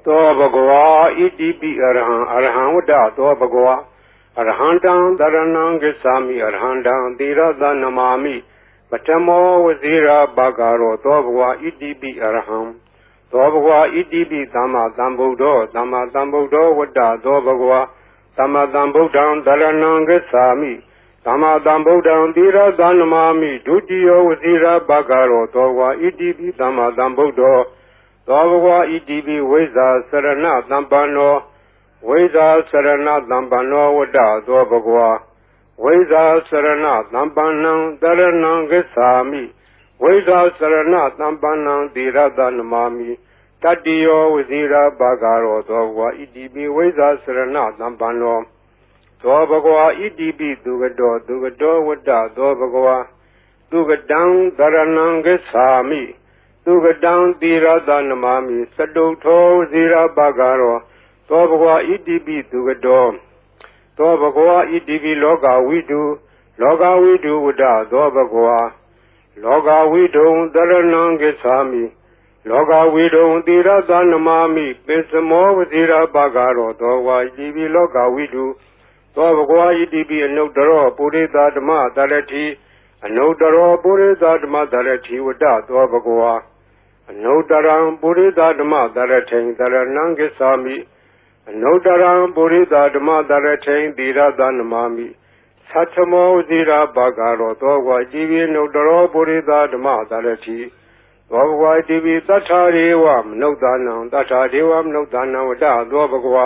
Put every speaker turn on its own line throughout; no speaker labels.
သောဘဂဝါဣတိပိအရဟံအရဟံဝတ္တသောဘဂဝါအရဟံတံတရဏံဂစ္ဆာမိအရဟံတံသီရသနမာမိပထမောဝဇိရာဘာဂရောသောဘဂဝါဣတိပိအရဟံသောဘဂဝါဣတိပိသမ္မာသမ္ဗုဒ္ဓောသမ္မာသမ္ဗုဒ္ဓောဝတ္တသောဘဂဝါသမ္မာသမ္ဗုဒ္ဓံတရဏံဂစ္ဆာမိသမ္မာသမ္ဗုဒ္ဓံသီရသနမာမိဒုတိယောဝဇိရာဘာဂရောသောဘဂဝါဣတိပိသမ္မာသမ္ဗုဒ္ဓောသောဘဂဝါဣတိပိဝိဇ္ဇာစရဏသမ္ပန္နောဝိဇ္ဇာစရဏသမ္ပန္နောဝတ္တသောဘဂဝါဝိဇ္ဇာစရဏသမ္ပန္နံတရဏံဂစ္ဆာမိဝိဇ္ဇာစရဏသမ္ပန္နံသီရသနမာမိတတ္တိယောဝဇိရာဘာဂရောသောဘဂဝါဣတိပိဝိဇ္ဇာစရဏသမ္ပန္နောသောဘဂဝါဣတိပိသူကတောဝတ္တသောဘဂဝါသူကတံတရဏံဂစ္ဆာမိသူကတံသီရသနမာမိစတုထောဝဇိရာဘာဂရောသောဘဂဝါဣတိပိသူကတောသောဘဂဝါဣတိပိလောကဝိတုဝတ္တသောဘဂဝါလောကဝိတုံတရဏံဂစ္ဆာမိလောကဝိတုံသီရသနမာမိပိစမောဝဇိရာဘာဂရောသောဘဂဝါဣတိပိလောကဝိတုသောဘဂဝါဣတိပိအနုတ္တရောပုရိသဓမ္မသရတိအနုတ္တရောပုရိသဓမ္မသရတိဝတ္တသောဘဂဝါအနုတ္တရံပုရိသဓမ္မသရထိန်တရဏံဂစ္ဆာမိအနုတ္တရံပုရိသဓမ္မသရထိန်သီရသနမာမိသတ္ထမောဝဇိရာဘာဂရောသောဘဂဝါဣတိပိအနုတ္တရောပုရိသဓမ္မသရတိသောဘဂဝါဣတိပိသတ္ထာရေဝမနုဿာနံသတ္ထာဒေဝမနုဿာနံဝတ္တသောဘဂဝါ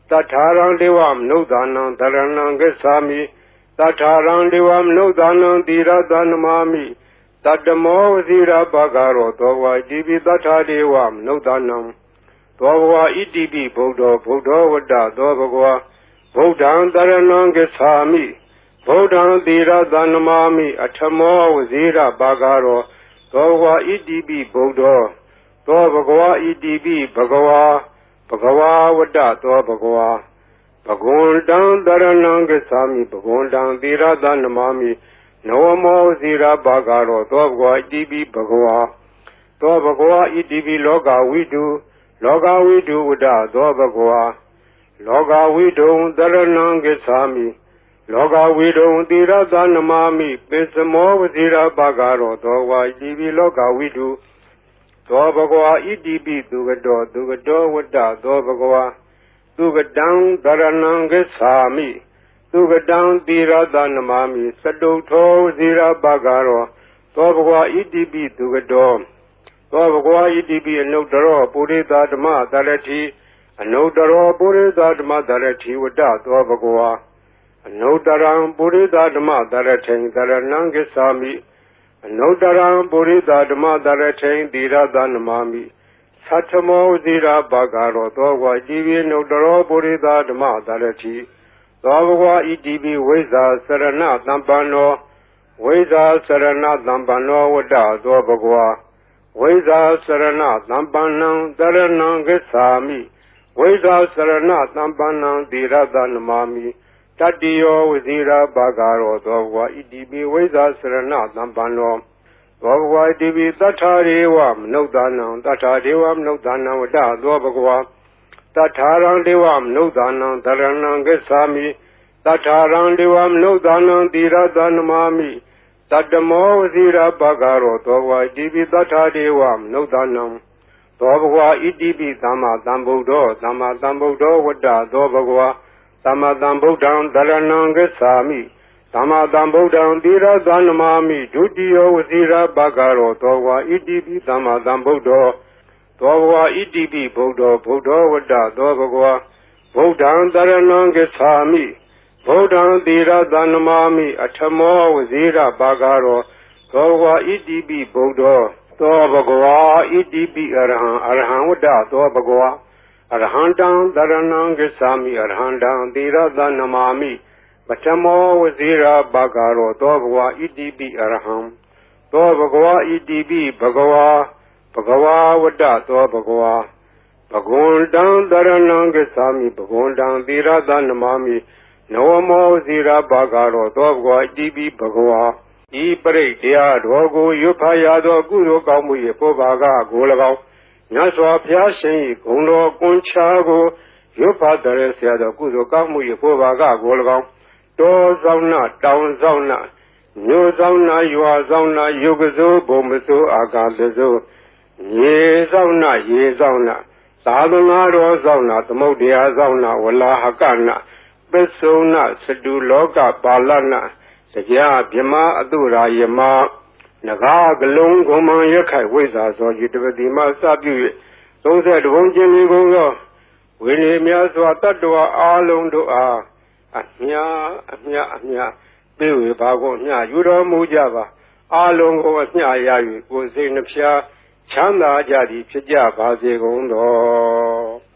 သတ္ထာရံဒေဝမနုဿာနံတရဏံဂစ္ဆာမိသတ္ထာရံဒေဝမနုဿာနံသီရသနမာမိတတ္တမောဝဇိရာဘာဂရောသောဘဂဝါဣတိပိသတ္ထာဒေဝမနုဿာနံသောဘဂဝါဣတိပိဗုဒ္ဓောဝတ္တသောဘဂဝါဗုဒ္ဓံတရဏံဂစ္ဆာမိဗုဒ္ဓံသီရသနမာမိအထမောဝဇိရာဘာဂရောသောဘဂဝါဣတိပိဗုဒ္ဓောသောဘဂဝါဣတိပိဘဂဝါဝတ္တသောဘဂဝါဘဂဝန္တံတရဏံဂစ္ဆာမိဘဂဝန္တံသီရသနမာမိနဝမောဇိရာဘာဂရောသောဘဂဝါဣတိပိဘဂဝါသောဘဂဝါဣတိပိလောကဝိတုဝတ္တသောဘဂဝါလောကဝိတုံတရဏံဂစ္ဆာမိလောကဝိတုံသီရသနမာမိပိစမောဝဇိရာဘာဂရောသောဘဂဝါဣတိပိလောကဝိတုသောဘဂဝါဣတိပိသူကတောဝတ္တသောဘဂဝါသူကတံတရဏံဂစ္ဆာမိသူကတံသီရသနမာမိစတုထောဝဇိရာဘာဂရောသောဘဂဝါဣတိပိသူကတောသောဘဂဝါဣတိပိအနုတ္တရောပုရိသဓမ္မသရတိအနုတ္တရောပုရိသဓမ္မသရတိဝတ္တသောဘဂဝါအနုတ္တရံပုရိသဓမ္မသရထိန်တရဏံဂစ္ဆာမိအနုတ္တရံပုရိသဓမ္မသရထိန်သီရသနမာမိသတ္ထမောဝဇိရာဘာဂရောသောဘဂဝါဣတိပိအနုတ္တရောပုရိသဓမ္မသရတိသောဘဂဝါဣတိပိဝိဇ္ဇာစရဏသမ္ပန္နောဝိဇ္ဇာစရဏသမ္ပန္နောဝတ္တသောဘဂဝါဝိဇ္ဇာစရဏသမ္ပန္နံတရဏံဂစ္ဆာမိဝိဇ္ဇာစရဏသမ္ပန္နံသီရသနမာမိတတ္တိယောဝဇိရာဘာဂရောသောဘဂဝါဣတိပိဝိဇ္ဇာစရဏသမ္ပန္နောသောဘဂဝါဣတိပိသတ္ထာရေဝမနုဿာနံသတ္ထာဒေဝမနုဿာနံဝတ္တသောဘဂဝါသတ္ထာရံဒေဝမနုဿာနံတရဏံဂစ္ဆာမိသတ္ထာရံဒေဝမနုဿာနံသီရသနမာမိတတ္တမောဝဇိရာဘာဂရောသောဘဂဝါဣတိပိသတ္ထာဒေဝမနုဿာနံသောဘဂဝါဣတိပိသမ္မာသမ္ဗုဒ္ဓောဝတ္တသောဘဂဝါသမ္မာသမ္ဗုဒ္ဓံတရဏံဂစ္ဆာမိသမ္မာသမ္ဗုဒ္ဓံသီရသနမာမိဒုတိယောဝဇိရာဘာဂရောသောဘဂဝါဣတိပိသမ္မာသမ္ဗုဒ္ဓောသောဘဂဝါဣတိပိဗုဒ္ဓောဝတ္တသောဘဂဝါဗုဒ္ဓံတရဏံဂစ္ဆာမိဗုဒ္ဓံသီရသနမာမိအထမောဝဇိရာဘာဂရောသောဘဂဝါဣတိပိဗုဒ္ဓောသောဘဂဝါဣတိပိအရဟံဝတ္တသောဘဂဝါအရဟံတံတရဏံဂစ္ဆာမိအရဟံတံသီရသနမာမိပထမောဝဇိရာဘာဂရောသောဘဂဝါဣတိပိအရဟံသောဘဂဝါဣတိပိဘဂဝါဝတ္တသောဘဂဝါဘဂဝန္တံတရဏံဂစ္ဆာမိဘဂဝန္တံသီရသနမာမိနဝမောဝဇိရာဘာဂရောသောဘဂဝါဣတိပိဘဂဝါဤပရိတရားတော်ကိုရွတ်ဖတ်ရသောကုသိုလ်ကောင်းမှု၏ပုဗ္ဗာကကို၎င်း မြတ်စွာဘုရားရှင်၏ဂုဏ်တော်ကွန်ချာကိုရွတ်ဖတ်တဲ့ဆရာတော်ကုသိုလ်ကောင်းမှု၏ဖို့ဘာကကို၎င်းတောဆောင်နာတောင်ဆောင်နာမြို့ဆောင်နာရွာဆောင်နာယုတ်ကစိုးဘုံမစိုးအာကာသစိုးရေဆောင်နာရေဆောင်နာသာသနာတော်ဆောင်နာသမုဒ္ဒရာဆောင်နာဝလာဟကနာပစ္စုနာစတုလောကပါဠနာတရားဗြမအတုရာယမနဂါကလုံးကုံမံရခိုင်ဝိဇ္ဇာသောယတပတိမစပြု၍30ဘုံကျင်းလေးကုန်သောဝိနည်းများစွာတတ္တဝါအားလုံးတို့အားအမြပေးဝေပါကုန်အမြယူတော်မူကြပါအားလုံးကိုအမြရ၍ကိုယ်စိတ်နှဖျားချမ်းသာကြသည်ဖြစ်ကြပါစေကုန်သော